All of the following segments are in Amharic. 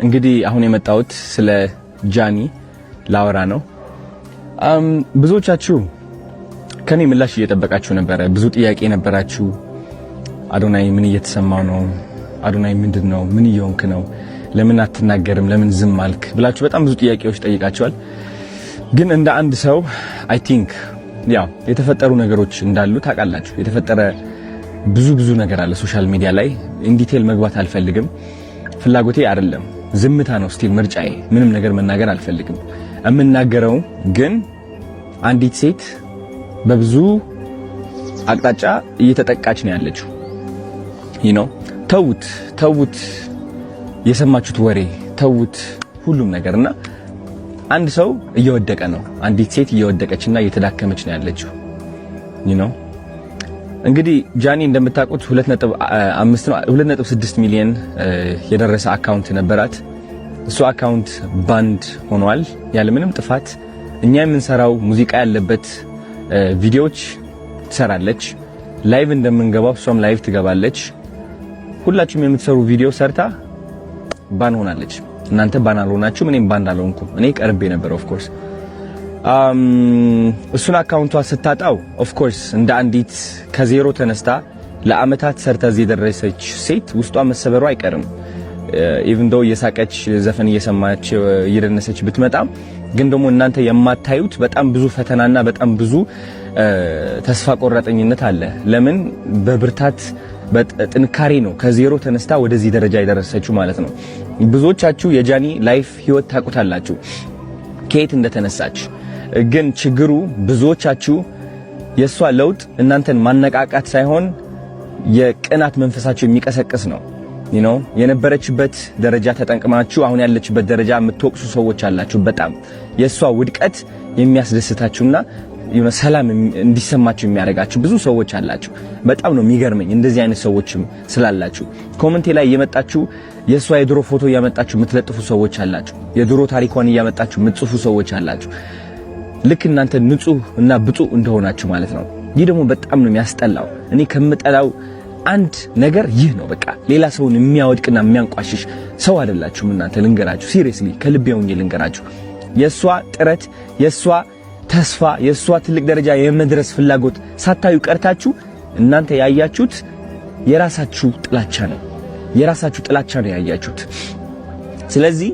እንግዲህ አሁን የመጣሁት ስለ ጃኒ ላወራ ነው። ብዙዎቻችሁ ከኔ ምላሽ እየጠበቃችሁ ነበረ። ብዙ ጥያቄ ነበራችሁ። አዶናይ ምን እየተሰማው ነው? አዶናይ ምንድነው? ምን እየሆንክ ነው? ለምን አትናገርም? ለምን ዝም አልክ? ብላችሁ በጣም ብዙ ጥያቄዎች ጠይቃችኋል። ግን እንደ አንድ ሰው አይ ቲንክ ያው የተፈጠሩ ነገሮች እንዳሉ ታውቃላችሁ። የተፈጠረ ብዙ ነገር አለ ሶሻል ሚዲያ ላይ። ኢን ዲቴል መግባት አልፈልግም። ፍላጎቴ አይደለም። ዝምታ ነው ስቲል ምርጫዬ። ምንም ነገር መናገር አልፈልግም። እምናገረው ግን አንዲት ሴት በብዙ አቅጣጫ እየተጠቃች ነው ያለችው። ተውት የሰማችሁት ወሬ ተውት ሁሉም ነገርና አንድ ሰው እየወደቀ ነው። አንዲት ሴት እየወደቀችና እየተዳከመች ነው ያለችው። እንግዲህ ጃኒ እንደምታውቁት 2.6 ሚሊዮን የደረሰ አካውንት ነበራት። እሱ አካውንት ባንድ ሆኗል ያለ ምንም ጥፋት። እኛ የምንሰራው ሙዚቃ ያለበት ቪዲዮዎች ትሰራለች። ላይቭ እንደምንገባው እሷም ላይቭ ትገባለች። ሁላችሁም የምትሰሩ ቪዲዮ ሰርታ ባን ሆናለች። እናንተ ባን አልሆናችሁም፣ እኔም ባን አልሆንኩም። እኔ ቀርቤ ነበር ኦፍ ኮርስ። እሱን አካውንቷ ስታጣው ኦፍ ኮርስ እንደ አንዲት ከዜሮ ተነስታ ለአመታት ሰርታ እዚህ የደረሰች ሴት ውስጧ መሰበሩ አይቀርም። ኢቭን ዶ እየሳቀች ዘፈን እየሰማች እየደነሰች ብትመጣም ግን ደግሞ እናንተ የማታዩት በጣም ብዙ ፈተናና በጣም ብዙ ተስፋ ቆራጠኝነት አለ። ለምን በብርታት በጥንካሬ ነው ከዜሮ ተነስታ ወደዚህ ደረጃ የደረሰችው ማለት ነው። ብዙዎቻችሁ የጃኒ ላይፍ ህይወት ታውቁታላችሁ ከየት እንደተነሳች። ግን ችግሩ ብዙዎቻችሁ የሷ ለውጥ እናንተን ማነቃቃት ሳይሆን የቅናት መንፈሳችሁ የሚቀሰቅስ ነው። የነበረችበት ደረጃ ተጠንቅማችሁ አሁን ያለችበት ደረጃ የምትወቅሱ ሰዎች አላችሁ። በጣም የሷ ውድቀት የሚያስደስታችሁና ሰላም እንዲሰማችሁ የሚያደርጋችሁ ብዙ ሰዎች አላችሁ። በጣም ነው የሚገርመኝ እንደዚህ አይነት ሰዎችም ስላላችሁ። ኮሜንቴ ላይ እየመጣችሁ የሷ የድሮ ፎቶ እያመጣችሁ የምትለጥፉ ሰዎች አላችሁ። የድሮ ታሪኳን እያመጣችሁ የምትጽፉ ሰዎች አላችሁ። ልክ እናንተ ንጹህ እና ብጡዕ እንደሆናችሁ ማለት ነው። ይህ ደግሞ በጣም ነው የሚያስጠላው። እኔ ከምጠላው አንድ ነገር ይህ ነው። በቃ ሌላ ሰውን የሚያወድቅና የሚያንቋሽሽ ሰው አይደላችሁም እናንተ። ልንገራችሁ፣ ሲሪየስሊ ከልቤ ሆኜ ልንገራችሁ። የሷ ጥረት፣ የሷ ተስፋ፣ የሷ ትልቅ ደረጃ የመድረስ ፍላጎት ሳታዩ ቀርታችሁ እናንተ ያያችሁት የራሳችሁ ጥላቻ ነው። የራሳችሁ ጥላቻ ነው ያያችሁት። ስለዚህ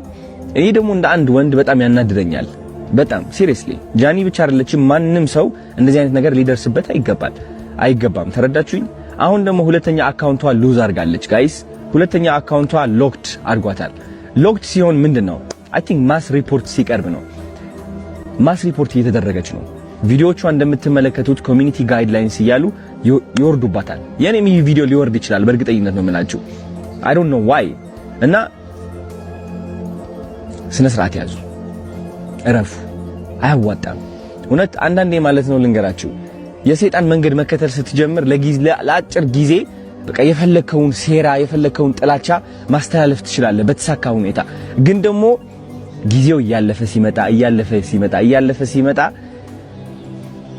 እኔ ደግሞ እንደ አንድ ወንድ በጣም ያናድደኛል። በጣም ሲሪየስሊ ጃኒ ብቻ አይደለችም፣ ማንም ሰው እንደዚህ አይነት ነገር ሊደርስበት አይገባም። ተረዳችሁኝ? አሁን ደግሞ ሁለተኛ አካውንቷ ሉዝ አድርጋለች ጋይስ። ሁለተኛ አካውንቷ ሎክድ አድርጓታል። ሎክድ ሲሆን ምንድነው? አይ ቲንክ ማስ ሪፖርት ሲቀርብ ነው። ማስ ሪፖርት እየተደረገች ነው። ቪዲዮቿ እንደምትመለከቱት ኮሚኒቲ ጋይድላይንስ እያሉ ይወርዱባታል። የኔም ይህ ቪዲዮ ሊወርድ ይችላል በእርግጠኝነት ነው የምላችሁ። አይ ዶንት ኖ ዋይ። እና ስነ ስርዓት ያዙ፣ እረፉ። አያዋጣም እውነት። አንዳንዴ ማለት ነው ልንገራችሁ፣ የሰይጣን መንገድ መከተል ስትጀምር ለአጭር ጊዜ በቃ የፈለከውን ሴራ የፈለከውን ጥላቻ ማስተላለፍ ትችላለህ በተሳካ ሁኔታ። ግን ደግሞ ጊዜው እያለፈ ሲመጣ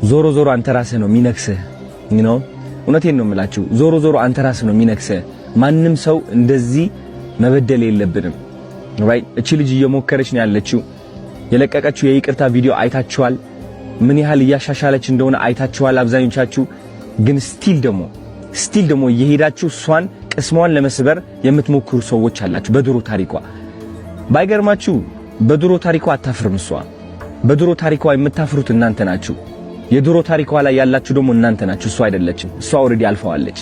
ዞሮ አንተ ራስህ ነው የሚነክስህ። እውነቴን ነው የምላችሁ፣ ዞሮ አንተ ራስህ ነው የሚነክስህ። ማንም ሰው እንደዚህ መበደል የለብንም። ራይት? እቺ ልጅ እየሞከረች ነው ያለችው። የለቀቀችው የይቅርታ ቪዲዮ አይታችኋል። ምን ያህል እያሻሻለች እንደሆነ አይታችኋል አብዛኞቻችሁ። ግን ስቲል ደግሞ እየሄዳችሁ እሷን ቅስሟን ለመስበር የምትሞክሩ ሰዎች አላችሁ። በድሮ ታሪኳ ባይገርማችሁ በድሮ ታሪኳ አታፍርም እሷ። በድሮ ታሪኳ የምታፍሩት እናንተ ናችሁ። የድሮ ታሪኳ ላይ ያላችሁ ደግሞ እናንተ ናችሁ፣ እሷ አይደለችም። እሷ ኦሬዲ አልፈዋለች።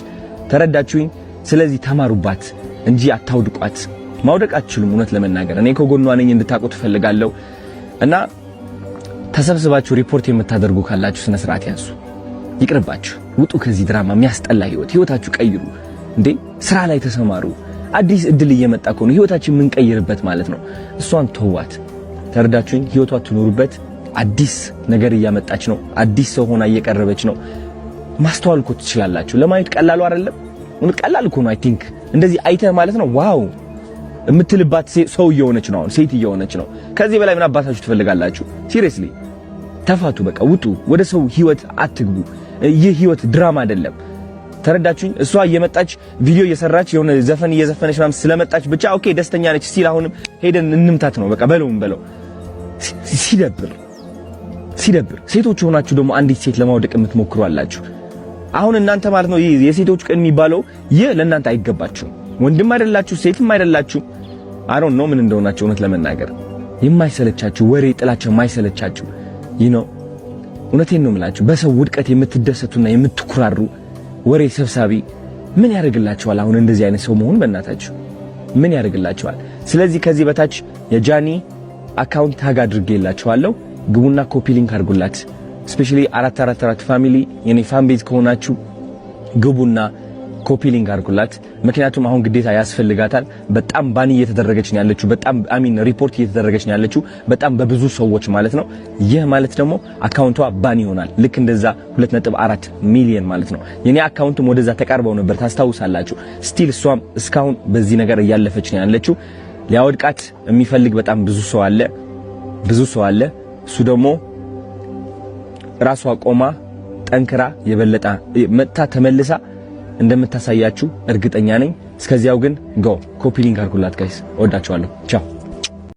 ተረዳችሁኝ? ስለዚህ ተማሩባት እንጂ አታውድቋት። ማውደቅ አትችሉም። እውነት ለመናገር እኔ ከጎኗ ነኝ እንድታውቁ ትፈልጋለሁ። እና ተሰብስባችሁ ሪፖርት የምታደርጉ ካላችሁ ስነ ስርዓት ያዙ። ይቅርባችሁ፣ ውጡ ከዚህ ድራማ። የሚያስጠላ ህይወታችሁ ቀይሩ። እንዴ ስራ ላይ ተሰማሩ። አዲስ እድል እየመጣ ነው፣ ህይወታችን የምንቀይርበት ማለት ነው። እሷን ተዋት። ተረዳችሁኝ? ህይወቷ ትኖርበት። አዲስ ነገር እያመጣች ነው። አዲስ ሰው ሆና እየቀረበች ነው። ማስተዋል እኮ ትችላላችሁ። ለማየት ቀላሉ አይደለም። ቀላል እኮ ነው። አይ ቲንክ እንደዚህ አይተህ ማለት ነው ዋው የምትልባት ሰው እየሆነች ነው። አሁን ሴት እየሆነች ነው። ከዚህ በላይ ምን አባታችሁ ትፈልጋላችሁ? ሲሪየስሊ ተፋቱ። በቃ ውጡ። ወደ ሰው ህይወት አትግቡ። ይህ ህይወት ድራማ አይደለም። ተረዳችሁኝ? እሷ እየመጣች ቪዲዮ እየሰራች የሆነ ዘፈን እየዘፈነች ምናምን ስለመጣች ብቻ ኦኬ ደስተኛ ነች ሲል አሁንም ሄደን እንምታት ነው በቃ በለው። ሲደብር ሴቶች ሆናችሁ ደግሞ አንዲት ሴት ለማውደቅ የምትሞክሩ አላችሁ። አሁን እናንተ ማለት ነው የሴቶች ቀን የሚባለው ይህ ለእናንተ አይገባችሁም። ወንድም አይደላችሁ ሴትም አይደላችሁ። አይ ዶንት ኖ ምን እንደሆናችሁ እውነት ለመናገር የማይሰለቻችሁ ወሬ ጥላችሁ የማይሰለቻችሁ እውነቴን ነው የምላችሁ በሰው ውድቀት የምትደሰቱና የምትኩራሩ ወሬ ሰብሳቢ ምን ያደርግላችኋል? አሁን እንደዚህ አይነት ሰው መሆን በእናታችሁ ምን ያደርግላችኋል? ስለዚህ ከዚህ በታች የጃኒ አካውንት ታግ አድርጌላችኋለሁ። ግቡና ኮፒ ሊንክ አድርጉላት። ስፔሻሊ 444 ፋሚሊ የኔ ፋን ቤዝ ከሆናችሁ ግቡና ኮፒ ሊንክ አድርጉላት። ምክንያቱም አሁን ግዴታ ያስፈልጋታል። በጣም ባኒ እየተደረገች ነው ያለችው። በጣም ሪፖርት እየተደረገች ነው ያለችው በጣም በብዙ ሰዎች ማለት ነው። ይህ ማለት ደግሞ አካውንቷ ባኒ ይሆናል። ልክ እንደዛ 2.4 ሚሊዮን ማለት ነው። የኔ አካውንትም ወደዛ ተቃርበው ነበር ታስታውሳላችሁ። ስቲል እሷም እስካሁን በዚህ ነገር እያለፈች ነው ያለችው። ሊያወድቃት የሚፈልግ በጣም ብዙ ሰው አለ። እሱ ደግሞ ራሷ ቆማ ጠንክራ የበለጠ መጣ ተመልሳ እንደምታሳያችሁ እርግጠኛ ነኝ። እስከዚያው ግን ኮፒ ሊንክ አድርጉላት ጋይስ። ወዳችኋለሁ። ቻው